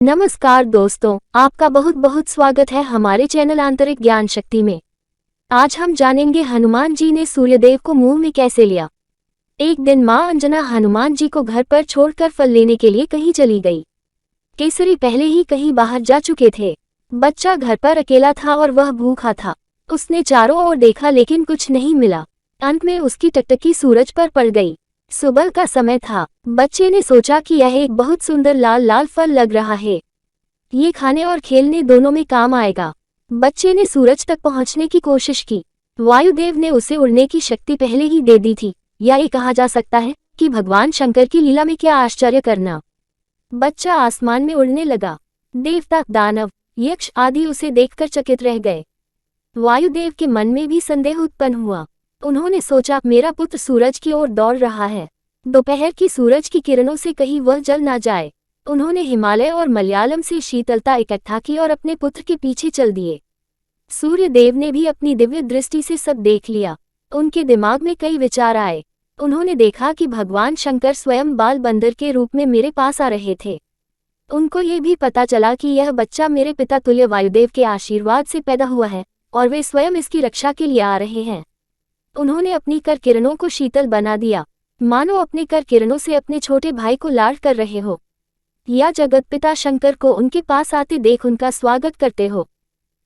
नमस्कार दोस्तों, आपका बहुत बहुत स्वागत है हमारे चैनल आंतरिक ज्ञान शक्ति में। आज हम जानेंगे हनुमान जी ने सूर्यदेव को मुंह में कैसे लिया। एक दिन मां अंजना हनुमान जी को घर पर छोड़कर फल लेने के लिए कहीं चली गई। केसरी पहले ही कहीं बाहर जा चुके थे। बच्चा घर पर अकेला था और वह भूखा था। उसने चारों ओर देखा लेकिन कुछ नहीं मिला। अंत में उसकी टकटकी सूरज पर पड़ गई। सुबह का समय था। बच्चे ने सोचा कि यह एक बहुत सुंदर लाल लाल फल लग रहा है, ये खाने और खेलने दोनों में काम आएगा। बच्चे ने सूरज तक पहुंचने की कोशिश की। वायुदेव ने उसे उड़ने की शक्ति पहले ही दे दी थी, या ये कहा जा सकता है कि भगवान शंकर की लीला में क्या आश्चर्य करना। बच्चा आसमान में उड़ने लगा। देवता, दानव, यक्ष आदि उसे देखकर चकित रह गए। वायुदेव के मन में भी संदेह उत्पन्न हुआ। उन्होंने सोचा, मेरा पुत्र सूरज की ओर दौड़ रहा है, दोपहर की सूरज की किरणों से कहीं वह जल ना जाए। उन्होंने हिमालय और मलयालम से शीतलता इकट्ठा की और अपने पुत्र के पीछे चल दिए। सूर्यदेव ने भी अपनी दिव्य दृष्टि से सब देख लिया। उनके दिमाग में कई विचार आए। उन्होंने देखा कि भगवान शंकर स्वयं बाल बंदर के रूप में मेरे पास आ रहे थे। उनको ये भी पता चला कि यह बच्चा मेरे पिता तुल्य वायुदेव के आशीर्वाद से पैदा हुआ है और वे स्वयं इसकी रक्षा के लिए आ रहे हैं। उन्होंने अपनी कर किरणों को शीतल बना दिया, मानो अपने कर किरणों से अपने छोटे भाई को लाड कर रहे हो, या जगतपिता शंकर को उनके पास आते देख उनका स्वागत करते हो।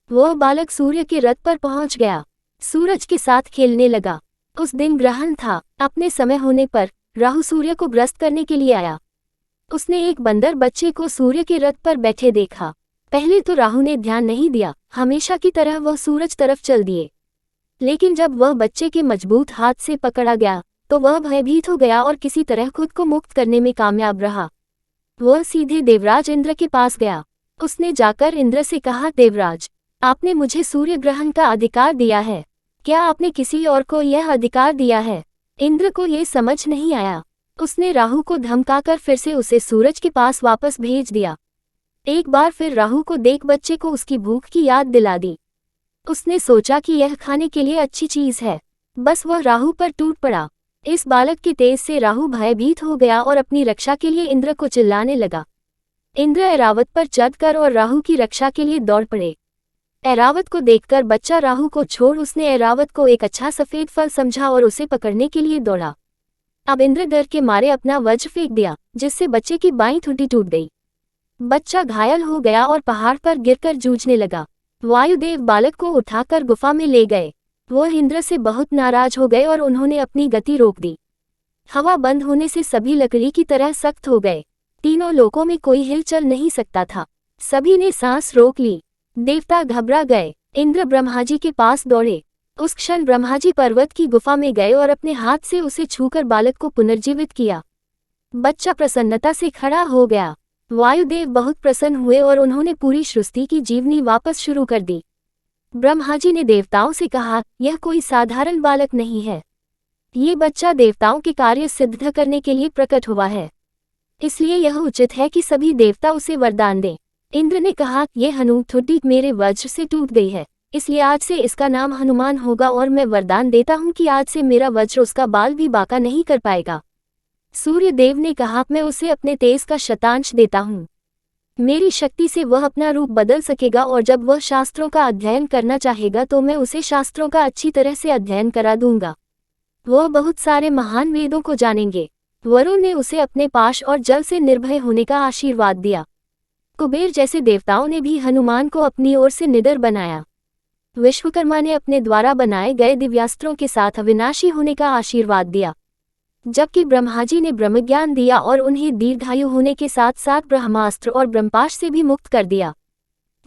वह बालक सूर्य के रथ पर पहुंच गया, सूरज के साथ खेलने लगा। उस दिन ग्रहण था। अपने समय होने पर राहु सूर्य को ग्रस्त करने के लिए आया। उसने एक बंदर बच्चे को सूर्य के रथ पर बैठे देखा। पहले तो राहु ने ध्यान नहीं दिया, हमेशा की तरह वह सूरज तरफ चल दिए। लेकिन जब वह बच्चे के मजबूत हाथ से पकड़ा गया तो वह भयभीत हो गया और किसी तरह खुद को मुक्त करने में कामयाब रहा। वह सीधे देवराज इंद्र के पास गया। उसने जाकर इंद्र से कहा, देवराज, आपने मुझे सूर्य ग्रहण का अधिकार दिया है, क्या आपने किसी और को यह अधिकार दिया है? इंद्र को यह समझ नहीं आया। उसने राहु को धमकाकर फिर से उसे सूरज के पास वापस भेज दिया। एक बार फिर राहु को देख बच्चे को उसकी भूख की याद दिला दी। उसने सोचा कि यह खाने के लिए अच्छी चीज है, बस वह राहु पर टूट पड़ा। इस बालक के तेज से राहु भयभीत हो गया और अपनी रक्षा के लिए इंद्र को चिल्लाने लगा। इंद्र ऐरावत पर चढ़कर और राहु की रक्षा के लिए दौड़ पड़े। ऐरावत को देखकर बच्चा राहु को छोड़ उसने ऐरावत को एक अच्छा सफेद फल समझा और उसे पकड़ने के लिए दौड़ा। अब इंद्र डर के मारे अपना वज्र फेंक दिया, जिससे बच्चे की बाईं ठुड्डी टूट गई। बच्चा घायल हो गया और पहाड़ पर गिरकर जूझने लगा। वायुदेव बालक को उठाकर गुफा में ले गए। वह इंद्र से बहुत नाराज हो गए और उन्होंने अपनी गति रोक दी। हवा बंद होने से सभी लकड़ी की तरह सख्त हो गए। तीनों लोकों में कोई हिलचल नहीं सकता था। सभी ने सांस रोक ली। देवता घबरा गए। इंद्र ब्रह्माजी के पास दौड़े। उस क्षण ब्रह्माजी पर्वत की गुफा में गए और अपने हाथ से उसे छूकर बालक को पुनर्जीवित किया। बच्चा प्रसन्नता से खड़ा हो गया। वायुदेव बहुत प्रसन्न हुए और उन्होंने पूरी सृष्टि की जीवनी वापस शुरू कर दी। ब्रह्माजी ने देवताओं से कहा, यह कोई साधारण बालक नहीं है, ये बच्चा देवताओं के कार्य सिद्ध करने के लिए प्रकट हुआ है, इसलिए यह उचित है कि सभी देवता उसे वरदान दें। इंद्र ने कहा, यह हनुठुड्डी मेरे वज्र से टूट गई है, इसलिए आज से इसका नाम हनुमान होगा और मैं वरदान देता हूँ कि आज से मेरा वज्र उसका बाल भी बांका नहीं कर पाएगा। सूर्यदेव ने कहा, मैं उसे अपने तेज का शतांश देता हूँ, मेरी शक्ति से वह अपना रूप बदल सकेगा और जब वह शास्त्रों का अध्ययन करना चाहेगा तो मैं उसे शास्त्रों का अच्छी तरह से अध्ययन करा दूंगा। वह बहुत सारे महान वेदों को जानेंगे। वरुण ने उसे अपने पाश और जल से निर्भय होने का आशीर्वाद दिया। कुबेर जैसे देवताओं ने भी हनुमान को अपनी ओर से निडर बनाया। विश्वकर्मा ने अपने द्वारा बनाए गए दिव्यास्त्रों के साथ अविनाशी होने का आशीर्वाद दिया, जबकि ब्रह्माजी ने ब्रह्मज्ञान दिया और उन्हें दीर्घायु होने के साथ साथ ब्रह्मास्त्र और ब्रह्मपाश से भी मुक्त कर दिया।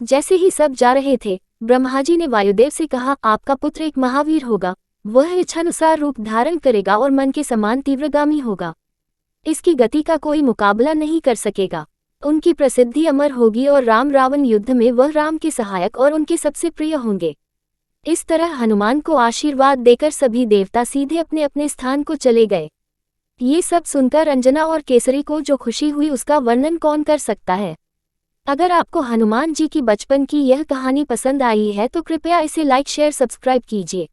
जैसे ही सब जा रहे थे, ब्रह्माजी ने वायुदेव से कहा, आपका पुत्र एक महावीर होगा, वह इच्छानुसार रूप धारण करेगा और मन के समान तीव्रगामी होगा। इसकी गति का कोई मुकाबला नहीं कर सकेगा। उनकी प्रसिद्धि अमर होगी और राम रावण युद्ध में वह राम के सहायक और उनके सबसे प्रिय होंगे। इस तरह हनुमान को आशीर्वाद देकर सभी देवता सीधे अपने अपने स्थान को चले गए। ये सब सुनकर अंजना और केसरी को जो खुशी हुई उसका वर्णन कौन कर सकता है। अगर आपको हनुमान जी की बचपन की यह कहानी पसंद आई है तो कृपया इसे लाइक शेयर सब्सक्राइब कीजिए।